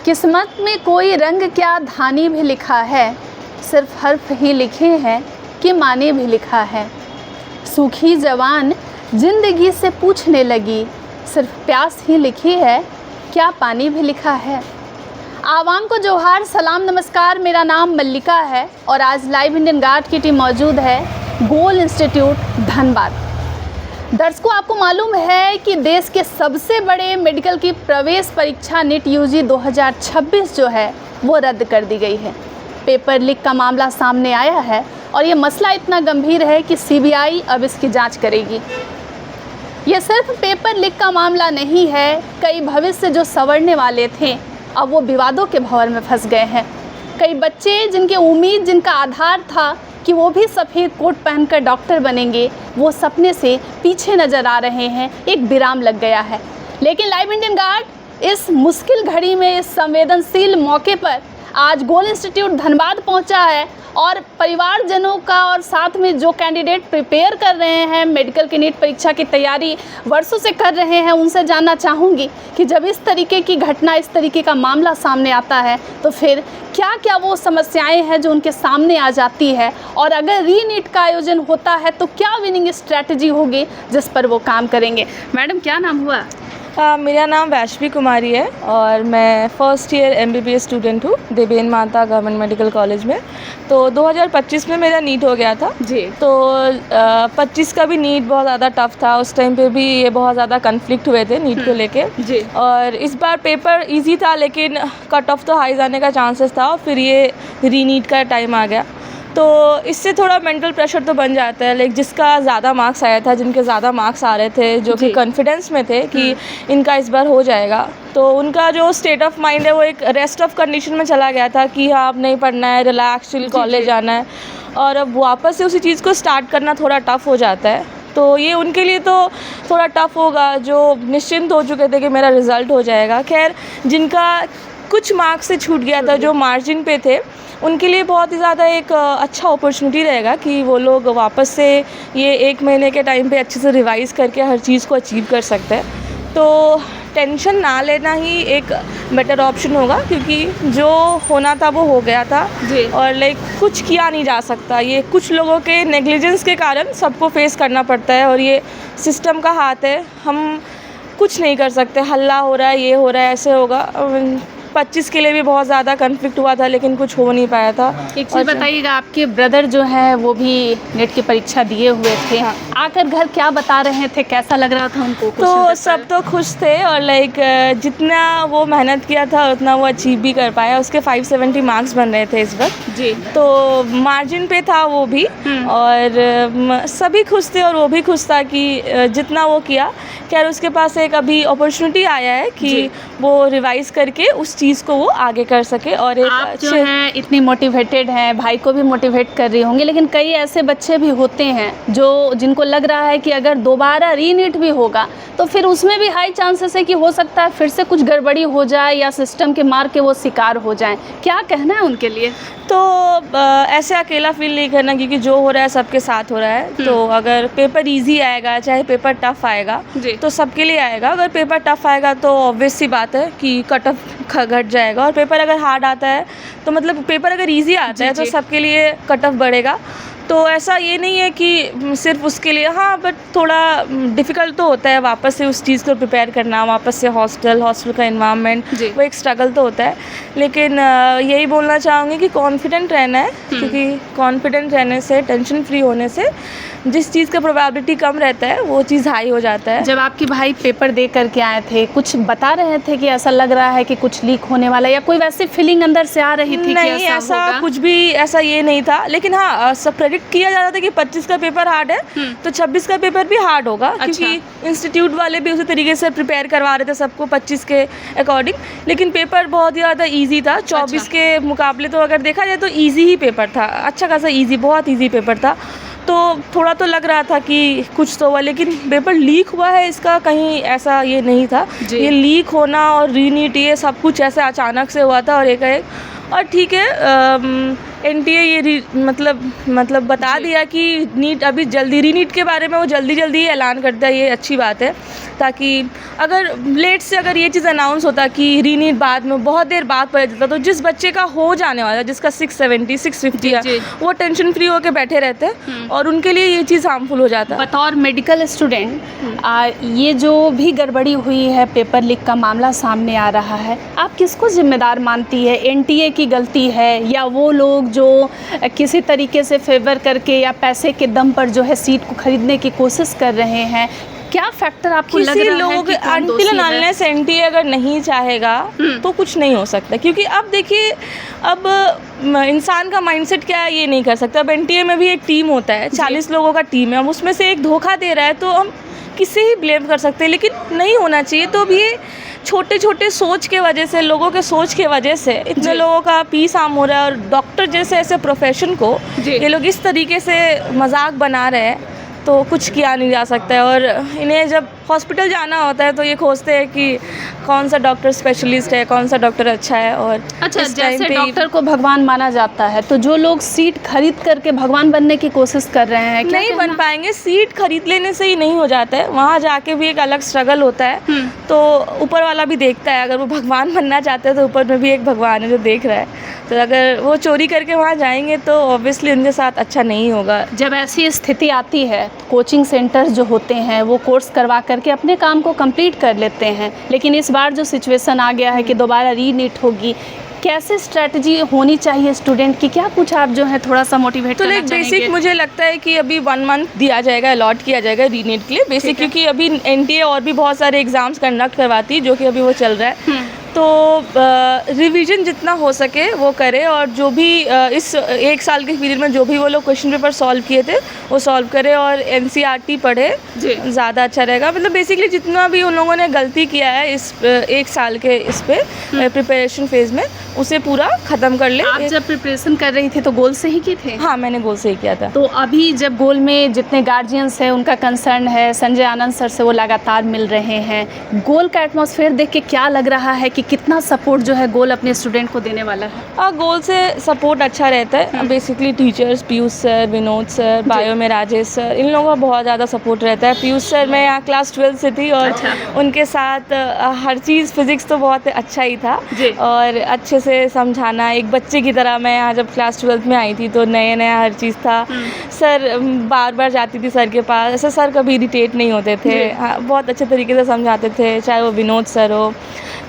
किस्मत में कोई रंग क्या धानी भी लिखा है, सिर्फ हर्फ ही लिखे हैं कि माने भी लिखा है। सूखी जवान जिंदगी से पूछने लगी, सिर्फ प्यास ही लिखी है, क्या पानी भी लिखा है। आवाम को जोहार, सलाम, नमस्कार। मेरा नाम मल्लिका है और आज लाइव इंडियन गार्ड की टीम मौजूद है गोल इंस्टीट्यूट धनबाद। दर्शकों, आपको मालूम है कि देश के सबसे बड़े मेडिकल की प्रवेश परीक्षा नीट यूजी 2026 जो है वो रद्द कर दी गई है। पेपर लीक का मामला सामने आया है और ये मसला इतना गंभीर है कि सीबीआई अब इसकी जांच करेगी। ये सिर्फ पेपर लीक का मामला नहीं है, कई भविष्य जो संवरने वाले थे अब वो विवादों के भंवर में फंस गए हैं। कई बच्चे जिनके उम्मीद, जिनका आधार था कि वो भी सफ़ेद कोट पहनकर डॉक्टर बनेंगे, वो सपने से पीछे नज़र आ रहे हैं। एक विराम लग गया है। लेकिन लाइव इंडियन गार्ड इस मुश्किल घड़ी में, इस संवेदनशील मौके पर आज गोल इंस्टीट्यूट धनबाद पहुंचा है और परिवारजनों का और साथ में जो कैंडिडेट प्रिपेयर कर रहे हैं, मेडिकल की नीट परीक्षा की तैयारी वर्षों से कर रहे हैं, उनसे जानना चाहूँगी कि जब इस तरीके की घटना, इस तरीके का मामला सामने आता है तो फिर क्या क्या वो समस्याएं हैं जो उनके सामने आ जाती है, और अगर री नीट का आयोजन होता है तो क्या विनिंग स्ट्रैटेजी होगी जिस पर वो काम करेंगे। मैडम, क्या नाम हुआ? मेरा नाम वैष्वी कुमारी है और मैं फ़र्स्ट ईयर MBBS स्टूडेंट हूँ देवेन माता गवर्नमेंट मेडिकल कॉलेज में। तो 2025 में मेरा नीट हो गया था जी। तो 25 का भी नीट बहुत ज़्यादा टफ़ था। उस टाइम पे भी ये बहुत ज़्यादा कन्फ्लिक्ट हुए थे नीट को लेके जी। और इस बार पेपर इजी था लेकिन कट ऑफ तो हाई जाने का चांसेस था और फिर ये री नीट का टाइम आ गया तो इससे थोड़ा मेंटल प्रेशर तो बन जाता है। लाइक जिसका ज़्यादा मार्क्स आया था, जिनके ज़्यादा मार्क्स आ रहे थे, जो कि कॉन्फिडेंस में थे कि इनका इस बार हो जाएगा, तो उनका जो स्टेट ऑफ माइंड है वो एक रेस्ट ऑफ कंडीशन में चला गया था कि हाँ अब नहीं पढ़ना है, रिलैक्स चिल कॉलेज जाना है। और अब वापस से उसी चीज़ को स्टार्ट करना थोड़ा टफ़ हो जाता है। तो ये उनके लिए तो थोड़ा टफ़ होगा जो निश्चिंत हो चुके थे कि मेरा रिज़ल्ट हो जाएगा। खैर, जिनका कुछ मार्क्स से छूट गया था, जो मार्जिन पे थे, उनके लिए बहुत ही ज़्यादा एक अच्छा अपॉर्चुनिटी रहेगा कि वो लोग वापस से ये 1 महीने के टाइम पे अच्छे से रिवाइज़ करके हर चीज़ को अचीव कर सकते हैं। तो टेंशन ना लेना ही एक बेटर ऑप्शन होगा क्योंकि जो होना था वो हो गया था जी। और लाइक कुछ किया नहीं जा सकता। ये कुछ लोगों के नेग्लिजेंस के कारण सबको फेस करना पड़ता है और ये सिस्टम का हाथ है। हम कुछ नहीं कर सकते। हल्ला हो रहा है, ये हो रहा है, ऐसे होगा। 25 के लिए भी बहुत ज़्यादा कन्फ्लिक्ट हुआ था लेकिन कुछ हो नहीं पाया था। एक चीज़ बताइएगा, आपके ब्रदर जो हैं वो भी नेट की परीक्षा दिए हुए थे, आकर घर क्या बता रहे थे, कैसा लग रहा था उनको? तो सब तो खुश थे और लाइक जितना वो मेहनत किया था उतना वो अचीव भी कर पाया। उसके 570 मार्क्स बन रहे थे इस वक्त जी। तो मार्जिन पे था वो भी और सभी खुश थे और वो भी खुश था कि जितना वो किया। खैर, उसके पास एक अभी अपॉर्चुनिटी आया है कि वो रिवाइज़ करके उस चीज़ को वो आगे कर सके। और एक आप जो हैं इतनी मोटिवेटेड हैं, भाई को भी मोटिवेट कर रही होंगी, लेकिन कई ऐसे बच्चे भी होते हैं जिनको लग रहा है कि अगर दोबारा री नीट भी होगा तो फिर उसमें भी हाई चांसेस है कि हो सकता है फिर से कुछ गड़बड़ी हो जाए या सिस्टम के मार के वो शिकार हो जाएं। क्या कहना है उनके लिए? तो ऐसे अकेला फील नहीं करना क्योंकि जो हो रहा है सबके साथ हो रहा है। तो अगर पेपर इजी आएगा, चाहे पेपर टफ़ आएगा, तो सबके लिए आएगा। अगर पेपर टफ़ आएगा तो ऑब्वियस सी बात है कि कट ऑफ घट जाएगा और पेपर अगर हार्ड आता है तो मतलब पेपर अगर इजी आता है तो सबके लिए कट ऑफ बढ़ेगा। तो ऐसा ये नहीं है कि सिर्फ उसके लिए, हाँ, बट थोड़ा डिफ़िकल्ट तो होता है वापस से उस चीज़ को प्रिपेयर करना, वापस से हॉस्टल का एनवायरनमेंट, वो एक स्ट्रगल तो होता है। लेकिन यही बोलना चाहूँगी कि कॉन्फिडेंट रहना है क्योंकि कॉन्फिडेंट रहने से, टेंशन फ्री होने से जिस चीज़ का प्रोबेबिलिटी कम रहता है वो चीज़ हाई हो जाता है। जब आपके भाई पेपर दे करके आए थे, कुछ बता रहे थे कि ऐसा लग रहा है कि कुछ लीक होने वाला, या कोई वैसी फीलिंग अंदर से आ रही थी? नहीं, ऐसा कुछ भी ऐसा ये नहीं था। लेकिन हाँ, सब प्रेडिक्ट किया जा रहा था कि 25 का पेपर हार्ड है तो 26 का पेपर भी हार्ड होगा। क्योंकि इंस्टीट्यूट वाले भी उसी तरीके से प्रिपेयर करवा रहे थे सबको 25 के अकॉर्डिंग। लेकिन पेपर बहुत ही ज़्यादा ईजी था 24 के मुकाबले। तो अगर देखा जाए तो ईजी ही पेपर था, अच्छा खासा ईजी, बहुत ईजी पेपर था। तो थोड़ा तो लग रहा था कि कुछ तो हुआ, लेकिन पेपर लीक हुआ है इसका कहीं ऐसा ये नहीं था। ये लीक होना और री नीट, ये सब कुछ ऐसे अचानक से हुआ था और एक और ठीक है, एनटीए ये मतलब बता दिया कि नीट अभी जल्दी रीनीट के बारे में वो जल्दी ऐलान करता है, ये अच्छी बात है, ताकि अगर लेट से अगर ये चीज़ अनाउंस होता कि रीनीट बाद में बहुत देर बाद पता चलता, तो जिस बच्चे का हो जाने वाला, जिसका 670 650 है, वो टेंशन फ्री होकर बैठे रहते हैं और उनके लिए ये चीज़ हार्मफुल हो जाता है। बतौर मेडिकल स्टूडेंट ये जो भी गड़बड़ी हुई है, पेपर लीक का मामला सामने आ रहा है, आप किसको जिम्मेदार मानती है? एनटीए की गलती है या वो लोग जो किसी तरीके से फेवर करके या पैसे के दम पर जो है सीट को खरीदने की कोशिश कर रहे हैं? क्या फैक्टर आपको लग रहा है कि कौन दोषी है? अनटिल एनटीए अगर नहीं चाहेगा तो कुछ नहीं हो सकता, क्योंकि अब देखिए, अब इंसान का माइंडसेट क्या है ये नहीं कर सकता। अब एनटीए में भी एक टीम होता है, 40 लोगों का टीम है, अब उसमें से एक धोखा दे रहा है तो हम किसे ही ब्लेम कर सकते हैं, लेकिन नहीं होना चाहिए। तो अब ये छोटे छोटे सोच के वजह से, लोगों के सोच के वजह से इतने लोगों का पीस आम हो रहा है, और डॉक्टर जैसे ऐसे प्रोफेशन को ये लोग इस तरीके से मजाक बना रहे हैं तो कुछ किया नहीं जा सकता है। और इन्हें जब हॉस्पिटल जाना होता है तो ये खोजते हैं कि कौन सा डॉक्टर स्पेशलिस्ट है, कौन सा डॉक्टर अच्छा है। और अच्छा, जैसे डॉक्टर को भगवान माना जाता है, तो जो लोग सीट खरीद करके भगवान बनने की कोशिश कर रहे हैं, नहीं बन पाएंगे। सीट खरीद लेने से ही नहीं हो जाता है, वहाँ जाके भी एक अलग स्ट्रगल होता है। तो ऊपर वाला भी देखता है, अगर वो भगवान बनना चाहते हैं तो ऊपर में भी एक भगवान है जो देख रहा है। तो अगर वो चोरी करके वहाँ जाएंगे तो ऑब्वियसली उनके साथ अच्छा नहीं होगा। जब ऐसी स्थिति आती है, कोचिंग सेंटर्स जो होते हैं वो कोर्स करवा करके अपने काम को कंप्लीट कर लेते हैं, लेकिन इस बार जो सिचुएशन आ गया है कि दोबारा रीनीट होगी, कैसे स्ट्रेटजी होनी चाहिए स्टूडेंट की? क्या कुछ आप जो है थोड़ा सा मोटिवेट करना चाहेंगे? बेसिक मुझे लगता है कि अभी 1 मंथ दिया जाएगा, अलॉट किया जाएगा रीनीट के लिए बेसिक, क्योंकि अभी एनटीए और भी बहुत सारे एग्ज़ाम्स कंडक्ट करवाती है जो कि अभी वो चल रहा है। तो रिवीजन जितना हो सके वो करे, और जो भी इस 1 साल के पीरियड में जो भी वो लोग क्वेश्चन पेपर सॉल्व किए थे वो सॉल्व करे, और एनसीईआरटी पढ़े, ज़्यादा अच्छा रहेगा। मतलब बेसिकली जितना भी उन लोगों ने गलती किया है इस 1 साल के इस पे प्रिपरेशन फेज़ में, उसे पूरा ख़त्म कर ले। आप जब प्रिपरेशन कर रही थी तो गोल से ही की थे? हाँ, मैंने गोल से ही किया था। तो अभी जब गोल में जितने गार्जियंस हैं उनका कंसर्न है, संजय आनंद सर से वो लगातार मिल रहे हैं, गोल का एटमॉस्फेयर देख के क्या लग रहा है कि कितना सपोर्ट जो है गोल अपने स्टूडेंट को देने वाला है? गोल से सपोर्ट अच्छा रहता है। Basically teachers, Piyush sir, Vinod sir, bio में राजेश सर, इन लोगों का बहुत ज़्यादा सपोर्ट रहता है। पीयूष सर, मैं यहाँ क्लास 12 से थी और उनके साथ हर चीज़, फिज़िक्स तो बहुत अच्छा ही था और अच्छे से समझाना, एक बच्चे की तरह। मैं यहाँ जब क्लास 12 में आई थी तो नया हर चीज़ था। सर बार बार जाती थी सर के पास, ऐसे सर कभी इरिटेट नहीं होते थे, बहुत अच्छे तरीके से समझाते थे, चाहे वो विनोद सर हो,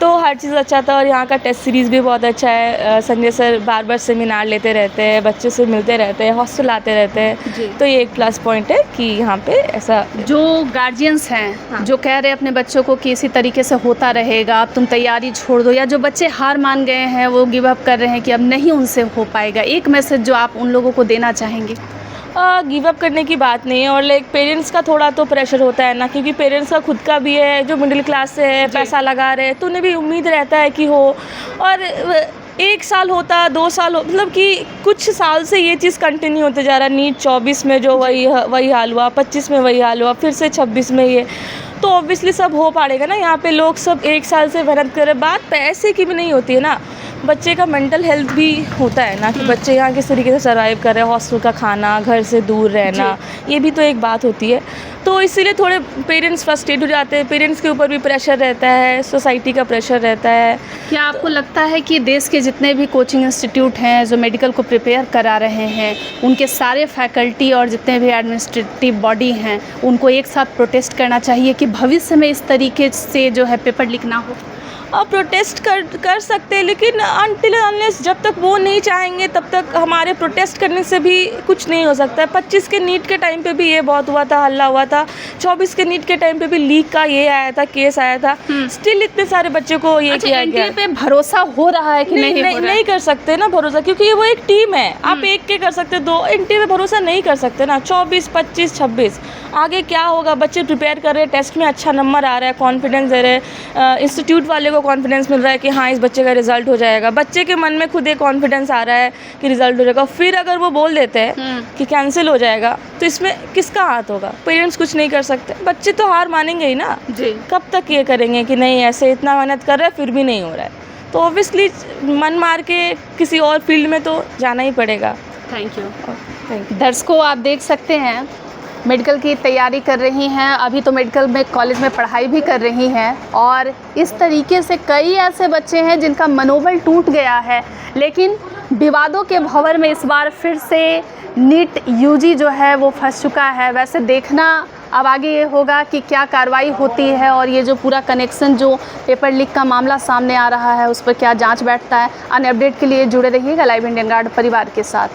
तो हर चीज़ अच्छा था। और यहाँ का टेस्ट सीरीज़ भी बहुत अच्छा है। संजय सर बार बार सेमिनार लेते रहते हैं, बच्चे से मिलते रहते हैं, हॉस्टल आते रहते हैं, तो ये एक प्लस पॉइंट है कि यहाँ पे ऐसा। जो गार्जियंस हैं जो कह रहे हैं अपने बच्चों को कि इसी तरीके से होता रहेगा, अब तुम तैयारी छोड़ दो, या जो बच्चे हार मान गए हैं वो गिव अप कर रहे हैं कि अब नहीं उनसे हो पाएगा, एक मैसेज जो आप उन लोगों को देना चाहेंगे? गिव अप करने की बात नहीं है, और लाइक पेरेंट्स का थोड़ा तो प्रेशर होता है ना, क्योंकि पेरेंट्स का खुद का भी है, जो मिडिल क्लास से है, पैसा लगा रहे हैं, तो उन्हें भी उम्मीद रहता है कि हो। और 1 साल होता, 2 साल हो, मतलब कि कुछ साल से ये चीज़ कंटिन्यू होते जा रहा है। नीट 24 में जो वही हाल हुआ, 25 में वही हाल हुआ, फिर से 26 में ये, तो ऑब्वियसली सब हो पाएगा ना। यहाँ पे लोग सब 1 साल से मेहनत कर रहे हैं, बात पैसे की भी नहीं होती है ना, बच्चे का मेंटल हेल्थ भी होता है ना, कि बच्चे यहाँ किस तरीके से सर्वाइव कर रहे हैं, हॉस्टल का खाना, घर से दूर रहना, ये भी तो एक बात होती है। तो इसीलिए थोड़े पेरेंट्स फ्रस्ट्रेट हो जाते हैं, पेरेंट्स के ऊपर भी प्रेशर रहता है, सोसाइटी का प्रेशर रहता है। क्या आपको लगता है कि देश के जितने भी कोचिंग इंस्टीट्यूट हैं जो मेडिकल को प्रिपेयर करा रहे हैं, उनके सारे फैकल्टी और जितने भी एडमिनिस्ट्रेटिव बॉडी हैं, उनको एक साथ प्रोटेस्ट करना चाहिए कि भविष्य में इस तरीके से जो है पेपर लीक ना हो? और प्रोटेस्ट कर सकते हैं, लेकिन अनटिल अनलेस जब तक वो नहीं चाहेंगे तब तक हमारे प्रोटेस्ट करने से भी कुछ नहीं हो सकता है। 25 के नीट के टाइम पे भी ये बहुत हुआ था, हल्ला हुआ था। 24 के नीट के टाइम पे भी लीक का ये आया था, केस आया था, स्टिल इतने सारे बच्चों को ये किया गया। एनटीए पे भरोसा हो रहा है कि नहीं कर सकते ना भरोसा, क्योंकि वो एक टीम है। आप एक के कर सकते, 2 एनटीए पे भरोसा नहीं कर सकते ना। 24, 25, 26 आगे क्या होगा? बच्चे प्रिपेयर कर रहे हैं, टेस्ट में अच्छा नंबर आ रहा है, कॉन्फिडेंस दे रहे हैं, इंस्टीट्यूट वाले को कॉन्फिडेंस मिल रहा है कि हाँ इस बच्चे का रिजल्ट हो जाएगा, बच्चे के मन में खुद एक कॉन्फिडेंस आ रहा है कि रिजल्ट हो जाएगा। फिर अगर वो बोल देते हैं कि कैंसिल हो जाएगा, तो इसमें किसका हाथ होगा? पेरेंट्स कुछ नहीं कर सकते, बच्चे तो हार मानेंगे ही ना जी। कब तक ये करेंगे कि नहीं ऐसे इतना मेहनत कर रहे हैं फिर भी नहीं हो रहा है? तो तो ऑब्वियसली मन मार के किसी और फील्ड में तो जाना ही पड़ेगा। Thank you. Thank you. दर्शकों, आप देख सकते हैं मेडिकल की तैयारी कर रही हैं, अभी तो मेडिकल में कॉलेज में पढ़ाई भी कर रही हैं, और इस तरीके से कई ऐसे बच्चे हैं जिनका मनोबल टूट गया है, लेकिन विवादों के भंवर में इस बार फिर से नीट यूजी जो है वो फंस चुका है। वैसे देखना अब आगे ये होगा कि क्या कार्रवाई होती है, और ये जो पूरा कनेक्शन जो पेपर लीक का मामला सामने आ रहा है उस पर क्या जांच बैठता है। अन्य अपडेट के लिए जुड़े रहिएगा लाइव इंडियन गार्ड परिवार के साथ।